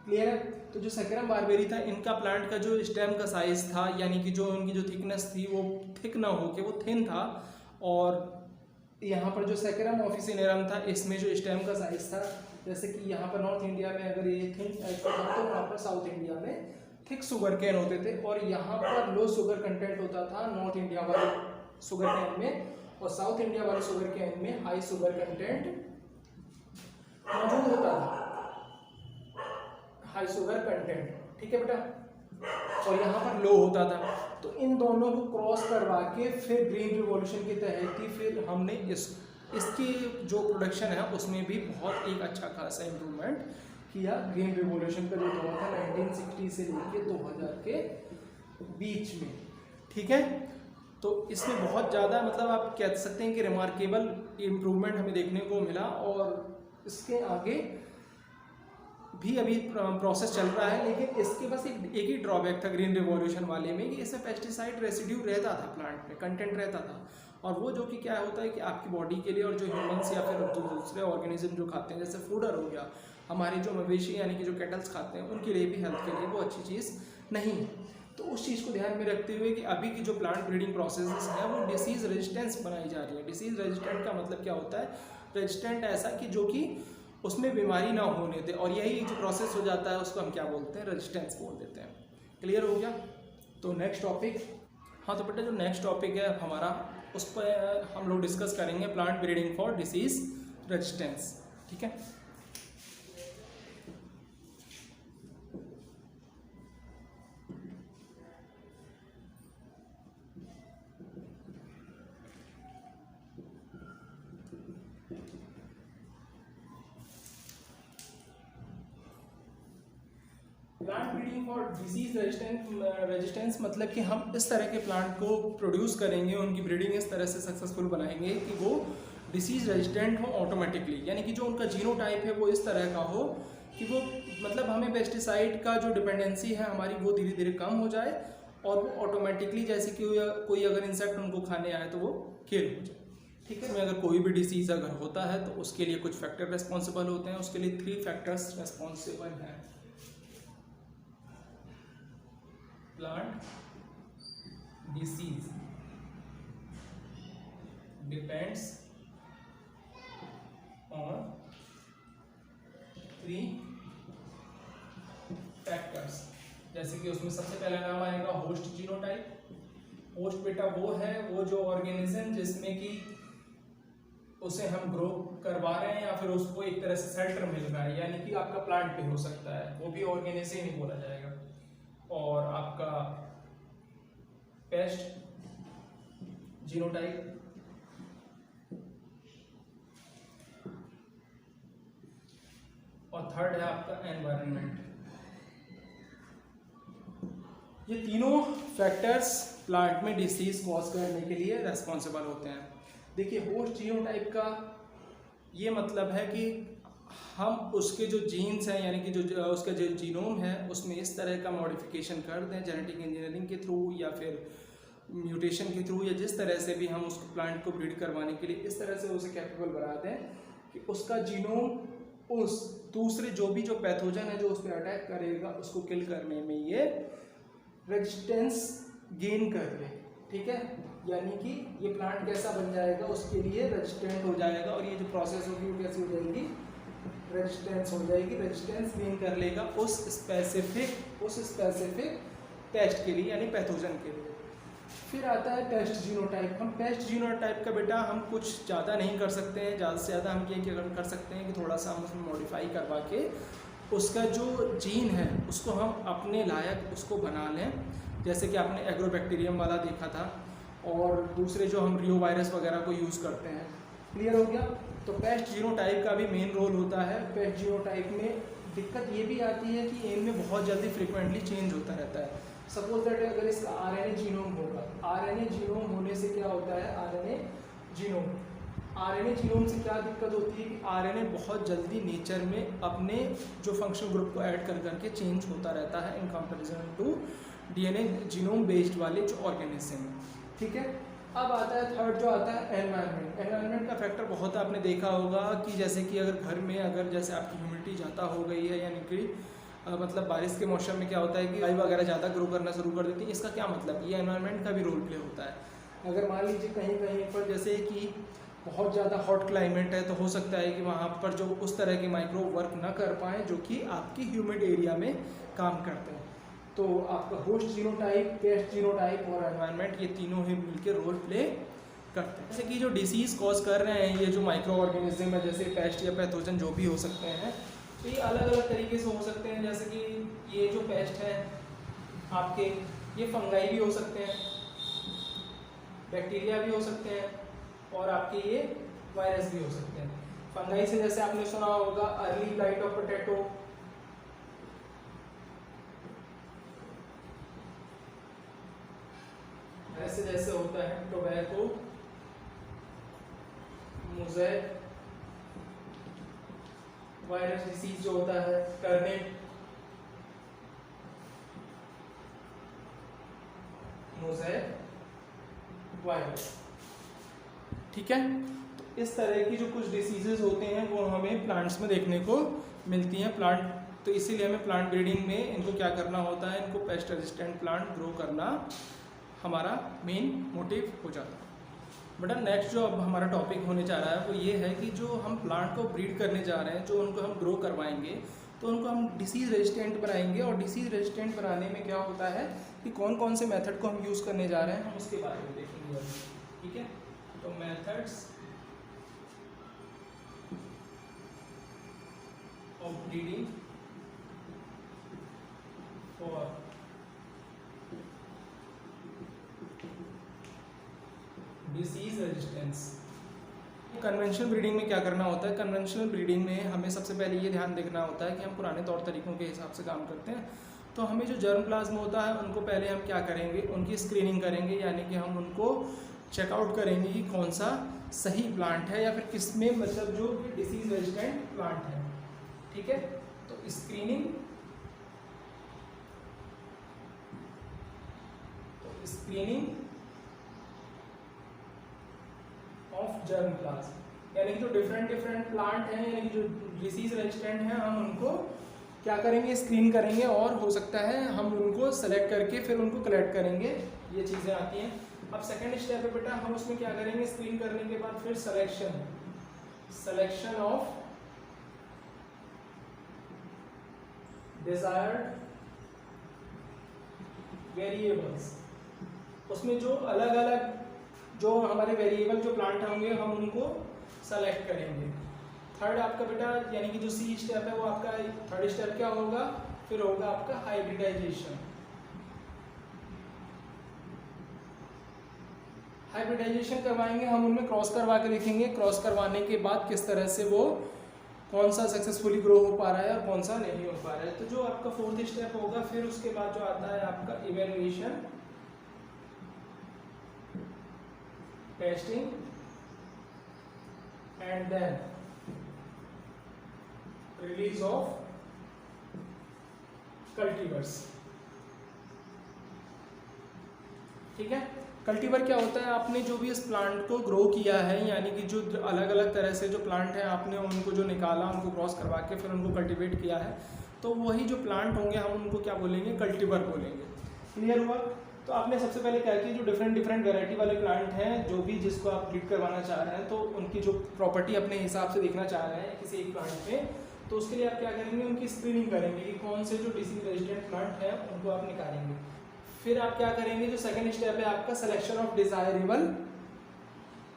क्लियर है? तो जो सैकेरम बारबेरी था, इनका प्लांट का जो स्टेम का साइज़ था, यानी कि जो उनकी जो थिकनेस थी वो थिक ना हो के वो थिन था। और यहाँ पर जो सैकेरम ऑफिसिनेरम था, इसमें जो स्टेम का साइज़ था, जैसे कि यहाँ पर नॉर्थ इंडिया में अगर ये थिन टाइप का था, तो वहाँ पर साउथ इंडिया में थिक शुगर कैन होते थे। और यहाँ पर लो शुगर कंटेंट होता था नॉर्थ इंडिया वाले शुगर कैन में, और साउथ इंडिया वाले शुगर कैन में हाई शुगर कंटेंट मौजूद होता था, हाई शुगर कंटेंट। ठीक है बेटा, और यहाँ पर लो होता था। तो इन दोनों को क्रॉस करवा के फिर ग्रीन रिवॉल्यूशन के तहत ही फिर हमने इसकी जो प्रोडक्शन है उसमें भी बहुत एक अच्छा खासा इम्प्रूवमेंट किया। ग्रीन रिवॉल्यूशन का जो दौर था 1960 से लेके 2000 के बीच में। ठीक है, तो इसमें बहुत ज़्यादा मतलब आप कह सकते हैं कि रिमार्केबल इम्प्रूवमेंट हमें देखने को मिला। और इसके आगे भी अभी प्रोसेस चल रहा है, लेकिन इसके बस एक ही ड्रॉबैक था ग्रीन रिवॉल्यूशन वाले में कि इसमें पेस्टिसाइड रेसिड्यू रहता था, प्लांट में कंटेंट रहता था, और वो जो कि क्या होता है कि आपकी बॉडी के लिए और जो ह्यूमंस या फिर दूसरे ऑर्गेनिज्म जो खाते हैं, जैसे फूडर हो गया, हमारे जो मवेशी यानी कि जो कैटल्स खाते हैं, उनके लिए भी हेल्थ के लिए वो अच्छी चीज़ नहीं है। तो उस चीज़ को ध्यान में रखते हुए कि अभी की जो प्लांट ब्रीडिंग प्रोसेस है वो डिसीज़ रेजिस्टेंस बनाई जा रही है। डिसीज़ रेजिस्टेंट का मतलब क्या होता है? रेजिस्टेंट ऐसा कि जो कि उसमें बीमारी ना होने दे, और यही जो प्रोसेस हो जाता है उसको हम क्या बोलते हैं? रेजिस्टेंस बोल देते हैं। क्लियर हो गया? तो नेक्स्ट टॉपिक, हाँ तो बेटा जो नेक्स्ट टॉपिक है हमारा, उस पर हम लोग डिस्कस करेंगे plant breeding for disease resistance. ठीक है, plant breeding for disease resistance मतलब कि हम इस तरह के प्लांट को प्रोड्यूस करेंगे, उनकी ब्रीडिंग इस तरह से सक्सेसफुल बनाएंगे कि वो डिसीज रेजिस्टेंट हो ऑटोमेटिकली, यानी कि जो उनका जीनोटाइप है वो इस तरह का हो कि वो मतलब हमें पेस्टिसाइड का जो डिपेंडेंसी है हमारी वो धीरे धीरे कम हो जाए, और वो ऑटोमेटिकली जैसे कि कोई अगर इंसेक्ट उनको खाने आए तो वो किल हो जाए। ठीक है, में अगर कोई भी डिसीज़ अगर होता है तो उसके लिए कुछ फैक्टर रेस्पॉन्सिबल होते हैं, उसके लिए 3 फैक्टर्स रेस्पॉन्सिबल हैं। Plant disease depends on 3 factors. जैसे कि उसमें सबसे पहला नाम आएगा होस्ट जीनोटाइप। होस्ट बेटा वो है, वो जो ऑर्गेनिज्म जिसमें कि उसे हम ग्रो करवा रहे हैं या फिर उसको एक तरह से शेल्टर मिल रहा है, यानी कि आपका प्लांट भी हो सकता है, वो भी ऑर्गेनिज्म ही बोला जाएगा। और आपका पेस्ट जीनोटाइप, और थर्ड है आपका एनवायरनमेंट। ये तीनों फैक्टर्स प्लांट में डिसीज कॉज करने के लिए रेस्पॉन्सिबल होते हैं। देखिए, होस्ट जीनोटाइप का ये मतलब है कि हम उसके जो जीन्स हैं यानी कि जो उसका जो जीनोम है उसमें इस तरह का मॉडिफिकेशन कर दें जेनेटिक इंजीनियरिंग के थ्रू या फिर म्यूटेशन के थ्रू, या जिस तरह से भी हम उस प्लांट को ब्रीड करवाने के लिए इस तरह से उसे कैपेबल बना दें कि उसका जीनोम उस दूसरे जो पैथोजन है जो उस पर अटैक करेगा उसको किल करने में ये रेजिस्टेंस गेन कर ले। ठीक है, यानी कि ये प्लांट कैसा बन जाएगा, उसके लिए रेजिस्टेंट हो जाएगा, और ये जो प्रोसेस होगी वो कैसी हो जाएगी? रेजिस्टेंस हो जाएगी। रेजिस्टेंस गेन कर लेगा उस स्पेसिफिक पेस्ट के लिए यानी पैथोजन के लिए। फिर आता है पेस्ट जीनोटाइप। हम पेस्ट जीनोटाइप का बेटा हम कुछ ज़्यादा नहीं कर सकते हैं, ज़्यादा से ज़्यादा हम क्या कर सकते हैं कि थोड़ा सा हम उसमें मॉडिफाई करवा के उसका जो जीन है उसको हम अपने लायक उसको बना लें, जैसे कि आपने एग्रोबैक्टीरियम वाला देखा था, और दूसरे जो हम रियो वायरस वगैरह को यूज़ करते हैं। क्लियर हो गया? तो पेस्ट जीनोटाइप का भी मेन रोल होता है। पेस्ट जीनोटाइप में दिक्कत ये भी आती है कि इनमें बहुत जल्दी फ्रिक्वेंटली चेंज होता रहता है। सपोज दैट अगर इसका आरएनए जीनोम होगा, आरएनए जीनोम होने से क्या होता है? आरएनए जीनोम से क्या दिक्कत होती है कि आरएनए बहुत जल्दी नेचर में अपने जो फंक्शनल ग्रुप को ऐड कर करके चेंज होता रहता है in comparison to DNA genome based वाले जो ऑर्गेनिज्म। ठीक है, अब आता है थर्ड जो आता है एनवायरनमेंट। एनवायरनमेंट का फैक्टर बहुत आपने देखा होगा कि जैसे कि अगर घर में अगर जैसे आपकी ह्यूमिडिटी ज़्यादा हो गई है, यानी कि मतलब बारिश के मौसम में क्या होता है कि फ्लाई वगैरह ज़्यादा ग्रो करना शुरू कर देती है। इसका क्या मतलब? ये एनवायरनमेंट का भी रोल प्ले होता है। अगर मान लीजिए कहीं कहीं पर जैसे कि बहुत ज़्यादा हॉट क्लाइमेट है तो हो सकता है कि वहाँ पर जो उस तरह के माइक्रो वर्क ना कर पाएँ जो कि आपकी ह्यूमिड एरिया में काम करते हैं। तो आपका होस्ट जीनोटाइप, पेस्ट जीनोटाइप और एनवायरनमेंट, ये तीनों ही मिलकर रोल प्ले करते हैं। जैसे कि जो डिसीज़ कॉज कर रहे हैं ये जो माइक्रो ऑर्गेनिज्म है, जैसे पेस्ट या पैथोजन जो भी हो सकते हैं, तो ये अलग अलग तरीके से हो सकते हैं। जैसे कि ये जो पेस्ट है आपके, ये फंगाई भी हो सकते हैं, बैक्टीरिया भी हो सकते हैं, और आपके ये वायरस भी हो सकते हैं। फंगाई से जैसे आपने सुना होगा अर्ली ब्लाइट ऑफ पोटैटो, ऐसे जैसे होता है टोबैको, मोज़ेक, वायरस डिसीज जो होता है टर्निप, मोज़ेक वायरस। ठीक है, तो इस तरह की जो कुछ डिसीजेज होते हैं वो हमें प्लांट्स में देखने को मिलती हैं। प्लांट तो इसीलिए हमें प्लांट ब्रीडिंग में इनको क्या करना होता है, इनको पेस्ट रेजिस्टेंट प्लांट ग्रो करना हमारा मेन मोटिव हो जाता है। बेटा नेक्स्ट जो अब हमारा टॉपिक होने जा रहा है वो ये है कि जो हम प्लांट को ब्रीड करने जा रहे हैं, जो उनको हम ग्रो करवाएंगे तो उनको हम डिसीज़ रेजिस्टेंट बनाएंगे। और डिसीज़ रेजिस्टेंट बनाने में क्या होता है कि कौन कौन से मेथड को हम यूज़ करने जा रहे हैं, हम उसके बारे में देखेंगे। ठीक है, तो methods of breeding for disease resistance. Conventional breeding में क्या करना होता है, कन्वेंशनल ब्रीडिंग में हमें सबसे पहले ये ध्यान देखना होता है कि हम पुराने तौर तरीकों के हिसाब से काम करते हैं। तो हमें जो जर्म प्लाज्म होता है उनको पहले हम क्या करेंगे, उनकी स्क्रीनिंग करेंगे, यानी कि हम उनको चेकआउट करेंगे कि कौन सा सही प्लांट है या फिर किस में मतलब जो डिसीज रेजिस्टेंट प्लांट है। ठीक है, तो स्क्रीनिंग, ऑफ जर्म प्लाज्म, यानी कि जो डिफरेंट प्लांट हैं यानी कि जो डिसीज रेजिस्टेंट हैं हम उनको क्या करेंगे, स्क्रीन करेंगे और हो सकता है हम उनको सेलेक्ट करके फिर उनको कलेक्ट करेंगे। ये चीज़ें आती हैं। अब सेकेंड स्टेप है बेटा, हम उसमें क्या करेंगे, स्क्रीन करने के बाद फिर सिलेक्शन ऑफ डिजायर्ड वेरिएबल्स। उसमें जो अलग अलग जो हमारे वेरिएबल जो प्लांट होंगे हम उनको सेलेक्ट करेंगे। थर्ड आपका बेटा यानी कि जो सी स्टेप है वो आपका थर्ड स्टेप क्या होगा, फिर होगा आपका हाइब्रिडाइजेशन। हाइब्रिडाइजेशन करवाएंगे हम, उनमें क्रॉस करवा के देखेंगे, क्रॉस करवाने के बाद किस तरह से वो कौन सा सक्सेसफुली ग्रो हो पा रहा है और कौन सा नहीं हो पा रहा है। तो जो आपका फोर्थ स्टेप होगा, फिर उसके बाद जो आता है आपका evaluation, testing and then release of cultivars. ठीक है, कल्टीवर क्या होता है, आपने जो भी इस प्लांट को ग्रो किया है यानी कि जो अलग अलग तरह से जो प्लांट हैं आपने उनको जो निकाला, उनको क्रॉस करवा के फिर उनको कल्टीवेट किया है, तो वही जो प्लांट होंगे हम उनको क्या बोलेंगे, कल्टीवर बोलेंगे। क्लियर हुआ? तो आपने सबसे पहले क्या किया, जो डिफरेंट वैरायटी वाले प्लांट हैं जो भी जिसको आप ब्रीड करवाना चाह रहे हैं, तो उनकी जो प्रॉपर्टी अपने हिसाब से देखना चाह रहे हैं किसी एक प्लांट पे, तो उसके लिए आप क्या करेंगे, उनकी स्क्रीनिंग करेंगे कि कौन से जो डिसीज रेजिस्टेंट प्लांट हैं उनको आप निकालेंगे। फिर आप क्या करेंगे, जो सेकंड स्टेप है आपका सिलेक्शन ऑफ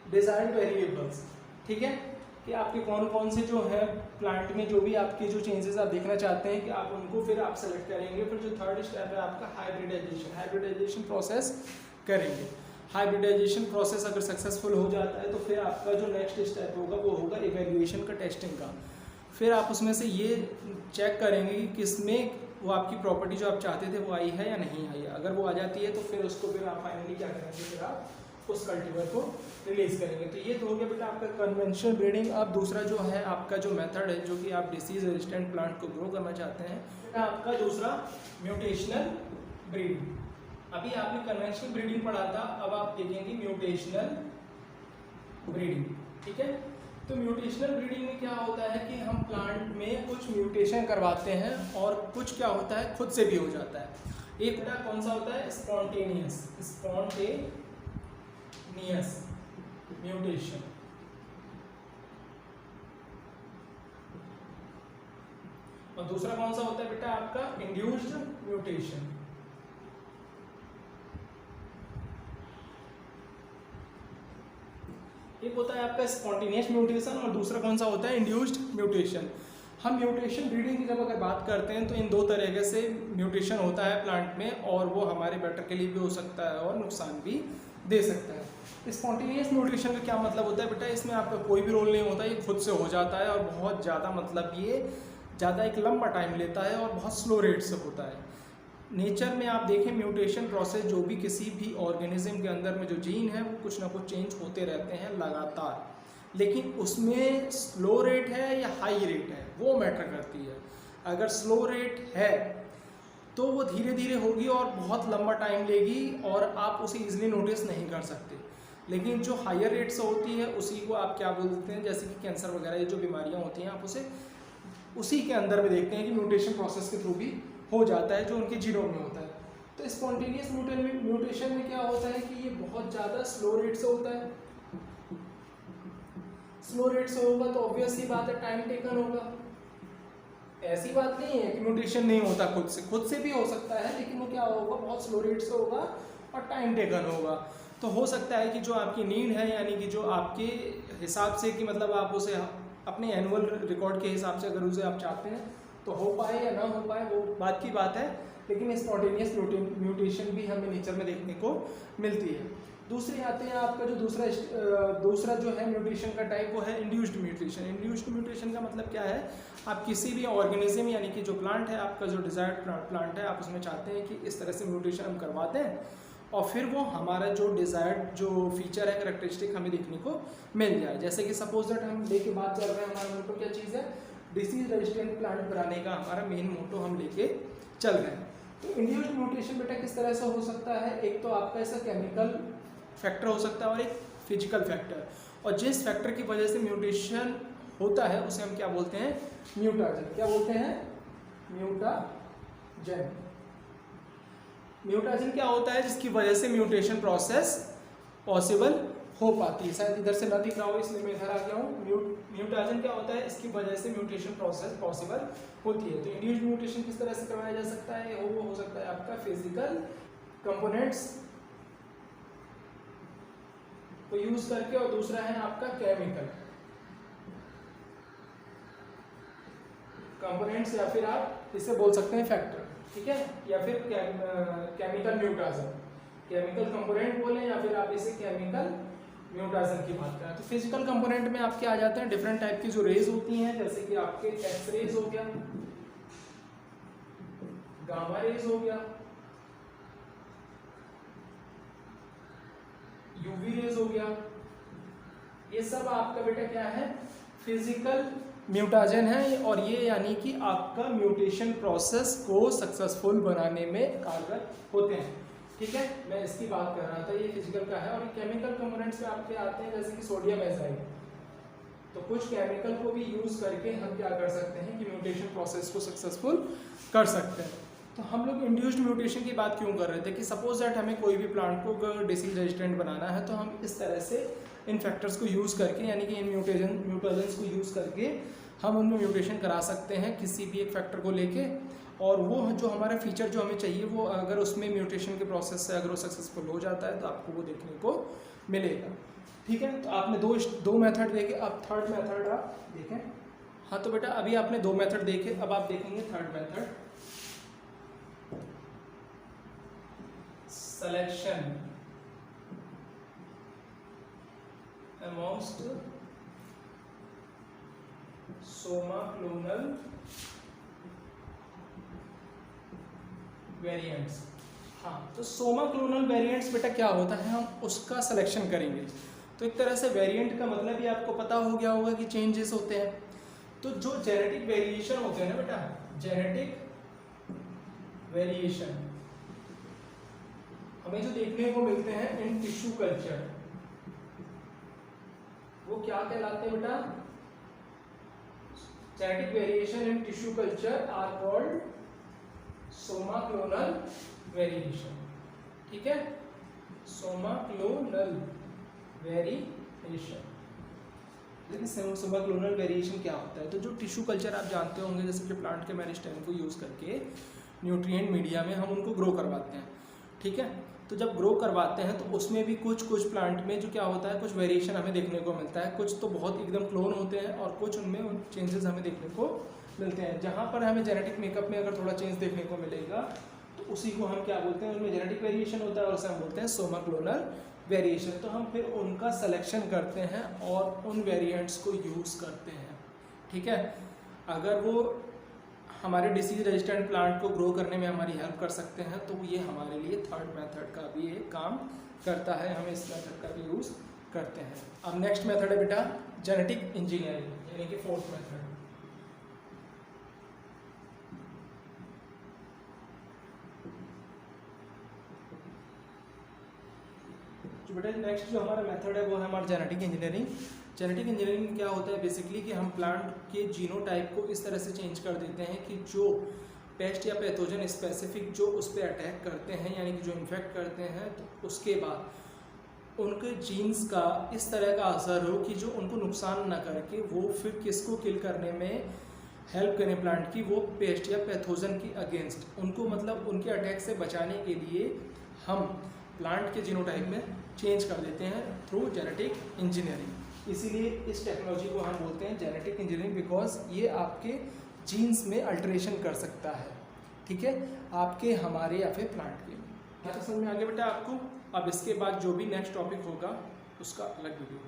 डिजायर्ड वेरिएबल्स। ठीक है, कि आपके कौन कौन से जो है प्लांट में जो भी आपके जो चेंजेस आप देखना चाहते हैं कि आप उनको फिर आप सेलेक्ट करेंगे। फिर जो थर्ड स्टेप है आपका हाइब्रिडाइजेशन प्रोसेस करेंगे। हाइब्रिडाइजेशन प्रोसेस अगर सक्सेसफुल हो जाता है तो फिर आपका जो नेक्स्ट स्टेप होगा वो होगा इवेल्युएशन का, टेस्टिंग का। फिर आप उसमें से ये चेक करेंगे कि किसमें वो आपकी प्रॉपर्टी जो आप चाहते थे वो आई है या नहीं आई है। अगर वो आ जाती है तो फिर उसको फिर आप फाइनली क्या करेंगे, फिर आप उस कल्टीवर को रिलीज करेंगे। तो ये तो हो गया बेटा आपका कन्वेंशनल ब्रीडिंग। अब दूसरा जो है आपका जो मेथड है जो कि आप डिसीज रेजिस्टेंट प्लांट को ग्रो करना चाहते हैं, आपका दूसरा म्यूटेशनल ब्रीडिंग। अभी आपने कन्वेंशनल ब्रीडिंग पढ़ा था, अब आप देखेंगे म्यूटेशनल ब्रीडिंग। ठीक है, तो म्यूटेशनल ब्रीडिंग में क्या होता है कि हम प्लांट में कुछ म्यूटेशन करवाते हैं और कुछ क्या होता है खुद से भी हो जाता है। एक बेटा कौन सा होता है, स्पॉन्टेनियस म्यूटेशन। और दूसरा कौन सा होता है बेटा आपका इंड्यूस्ड म्यूटेशन। एक होता है आपका स्पॉन्टेनियस म्यूटेशन और दूसरा कौन सा होता है, इंड्यूस्ड म्यूटेशन। हम म्यूटेशन ब्रीडिंग की जब अगर बात करते हैं तो इन दो तरीके से म्यूटेशन होता है प्लांट में, और वो हमारे बेटर के लिए भी हो सकता है और नुकसान भी दे सकता है। स्पॉन्टेनियस म्यूटेशन का क्या मतलब होता है बेटा, इसमें आपका कोई भी रोल नहीं होता, ये खुद से हो जाता है और बहुत ज़्यादा मतलब ये ज़्यादा एक लंबा टाइम लेता है और बहुत स्लो रेट से होता है। नेचर में आप देखें म्यूटेशन प्रोसेस जो भी किसी भी ऑर्गेनिज्म के अंदर में जो जीन है वो कुछ ना कुछ चेंज होते रहते हैं लगातार, लेकिन उसमें स्लो रेट है या हाई रेट है वो मैटर करती है। अगर स्लो रेट है तो वो धीरे धीरे होगी और बहुत लंबा टाइम लेगी और आप उसे ईजिली नोटिस नहीं कर सकते, लेकिन जो हायर रेट से होती है उसी को आप क्या बोलते हैं, जैसे कि कैंसर वगैरह ये जो बीमारियाँ होती हैं आप उसे उसी के अंदर में देखते हैं कि म्यूटेशन प्रोसेस के थ्रू भी हो जाता है जो उनके जीनोम में होता है। तो स्पॉन्टेनियस म्यूटेशन में क्या होता है कि ये बहुत ज़्यादा स्लो रेट से होता है। स्लो रेट से होगा तो ऑब्वियस सी बात है टाइम टेकन होगा। ऐसी बात नहीं है कि म्यूटेशन नहीं होता, खुद से भी हो सकता है, लेकिन वो क्या होगा बहुत स्लो रेट से होगा और टाइम टेकन होगा। तो हो सकता है कि जो आपकी नीड है यानी कि जो आपके हिसाब से कि मतलब आप उसे अपने एनुअल रिकॉर्ड के हिसाब से अगर उसे आप चाहते हैं तो हो पाए या ना हो पाए वो बात की बात है, लेकिन स्पॉन्टेनियस म्यूटेशन भी हमें नेचर में देखने को मिलती है। दूसरे आते हैं आपका जो दूसरा जो है म्यूटेशन का टाइप वो है इंड्यूस्ड म्यूटेशन। इंड्यूस्ड म्यूटेशन का मतलब क्या है, आप किसी भी ऑर्गेनिज्म यानी कि जो प्लांट है आपका जो डिजायर्ड प्लांट है आप उसमें चाहते हैं कि इस तरह से म्यूटेशन हम करवाते हैं और फिर वो हमारा जो डिज़ायर्ड जो फीचर है कैरेक्टरिस्टिक हमें देखने को मिल जाए। जैसे कि सपोज दैट हम लेके बात कर रहे हैं, हमारा मोटो क्या चीज़ है, डिसीज रेजिस्टेंट प्लांट बनाने का हमारा मेन मोटो हम लेके चल रहे हैं। तो इंड्यूस्ड म्यूटेशन बेटा किस तरह से हो सकता है, एक तो आपका ऐसा केमिकल फैक्टर हो सकता है और एक फिजिकल फैक्टर, और जिस फैक्टर की वजह से म्यूटेशन होता है उसे हम क्या बोलते हैं, म्यूटाजन। क्या बोलते हैं, म्यूटाजन। म्यूटाजन क्या होता है, जिसकी वजह से म्यूटेशन प्रोसेस पॉसिबल हो पाती है। शायद इधर से ना दिख रहा हो इसलिए मैं इधर आ गया हूँ। म्यूटाजन क्या होता है, इसकी वजह से म्यूटेशन प्रोसेस पॉसिबल होती है। तो इंड्यूस्ड म्यूटेशन किस तरह से करवाया जा सकता है, वो हो सकता है आपका फिजिकल कंपोनेंट्स को यूज करके, और दूसरा है आपका केमिकल कंपोनेंट्स, या फिर आप इसे बोल सकते हैं फैक्टर, ठीक है, या फिर केमिकल म्यूटाजन, केमिकल कंपोनेंट बोले या फिर आप इसे केमिकल म्यूटाजन की बात करें। तो फिजिकल कंपोनेंट में आपके आ जाते हैं डिफरेंट टाइप की जो रेज होती हैं, जैसे कि आपके एक्स रेज हो गया, गामा रेज हो गया, यूवी रेज हो गया, ये सब आपका बेटा क्या है, फिजिकल म्यूटाजन है, और ये यानी कि आपका म्यूटेशन प्रोसेस को सक्सेसफुल बनाने में कारगर होते हैं। ठीक है, मैं इसकी बात कर रहा था, ये फिजिकल का है। और केमिकल कंपोनेंट्स में आपके आते हैं जैसे कि सोडियम एजाइड। तो कुछ केमिकल को भी यूज करके हम क्या कर सकते हैं कि म्यूटेशन प्रोसेस को सक्सेसफुल कर सकते हैं। तो हम लोग इंड्यूस्ड म्यूटेशन की बात क्यों कर रहे थे कि सपोज दैट हमें कोई भी प्लांट को डिसीज रेजिस्टेंट बनाना है, तो हम इस तरह से इन फैक्टर्स को यूज़ करके यानी कि इन म्यूटेशंस को यूज़ करके हम उनमें म्यूटेशन करा सकते हैं किसी भी एक फैक्टर को लेके, और वो जो हमारा फीचर जो हमें चाहिए वो अगर उसमें म्यूटेशन के प्रोसेस से अगर वो सक्सेसफुल हो जाता है तो आपको वो देखने को मिलेगा। ठीक है, तो आपने दो मेथड देखे, अब थर्ड मेथड आप देखें। हाँ, तो बेटा अभी आपने दो मेथड देखे, अब आप देखेंगे third method, selection amongst soma-clonal variants. हाँ, तो सोमा क्लोनल वेरिएंट्स बेटा क्या होता है, हम उसका सिलेक्शन करेंगे। तो एक तरह से वेरिएंट का मतलब ही आपको पता हो गया होगा कि चेंजेस होते हैं। तो जो जेनेटिक वेरिएशन होते हैं ना बेटा, जेनेटिक वेरिएशन हमें जो देखने को मिलते हैं इन टिश्यू कल्चर, वो क्या कहलाते हैं बेटा, genetic variation in tissue culture are called somaclonal variation. ठीक है, सोमा क्लोनल वेरिएशन। लेकिन सोमा क्लोनल वेरिएशन क्या होता है, तो जो टिश्यू कल्चर आप जानते होंगे जैसे कि प्लांट के मेरिस्टेम को यूज करके न्यूट्रिएंट मीडिया में हम उनको ग्रो करवाते हैं। ठीक है, तो जब ग्रो करवाते हैं तो उसमें भी कुछ प्लांट में जो क्या होता है, कुछ वेरिएशन हमें देखने को मिलता है। कुछ तो बहुत एकदम क्लोन होते हैं और कुछ उनमें चेंजेस हमें देखने को मिलते हैं। जहाँ पर हमें जेनेटिक मेकअप में अगर थोड़ा चेंज देखने को मिलेगा तो उसी को हम क्या बोलते हैं, उनमें जेनेटिक वेरिएशन होता है और उसे हम बोलते हैं सोमा क्लोनल वेरिएशन। तो हम फिर उनका सिलेक्शन करते हैं और उन वेरिएंट्स को यूज़ करते हैं। ठीक है, अगर वो हमारे डिसीज रेजिस्टेंट प्लांट को ग्रो करने में हमारी हेल्प कर सकते हैं, तो ये हमारे लिए थर्ड मेथड का भी एक काम करता है, हम इस मेथड का भी यूज़ करते हैं। अब नेक्स्ट मेथड है बेटा जेनेटिक इंजीनियरिंग, यानी कि फोर्थ मेथड। तो बेटा नेक्स्ट जो हमारा मेथड है वो है हमारा जेनेटिक इंजीनियरिंग। जेनेटिक इंजीनियरिंग क्या होता है बेसिकली कि हम प्लांट के जीनोटाइप को इस तरह से चेंज कर देते हैं कि जो पेस्ट या पैथोजन स्पेसिफिक जो उस पर अटैक करते हैं, यानी कि जो इन्फेक्ट करते हैं, तो उसके बाद उनके जीन्स का इस तरह का असर हो कि जो उनको नुकसान ना करके वो फिर किसको किल करने में हेल्प करें प्लांट की, वो पेस्ट या पैथोजन की अगेंस्ट उनको, मतलब उनके अटैक से बचाने के लिए हम प्लांट के जीनोटाइप में चेंज कर देते हैं थ्रू जेनेटिक इंजीनियरिंग। इसीलिए इस टेक्नोलॉजी को हम बोलते हैं जेनेटिक इंजीनियरिंग, बिकॉज ये आपके जीन्स में अल्टरेशन कर सकता है, ठीक है, आपके, हमारे या फिर प्लांट के। क्या समझ में आ गया बेटा आपको? अब इसके बाद जो भी नेक्स्ट टॉपिक होगा उसका अलग वीडियो।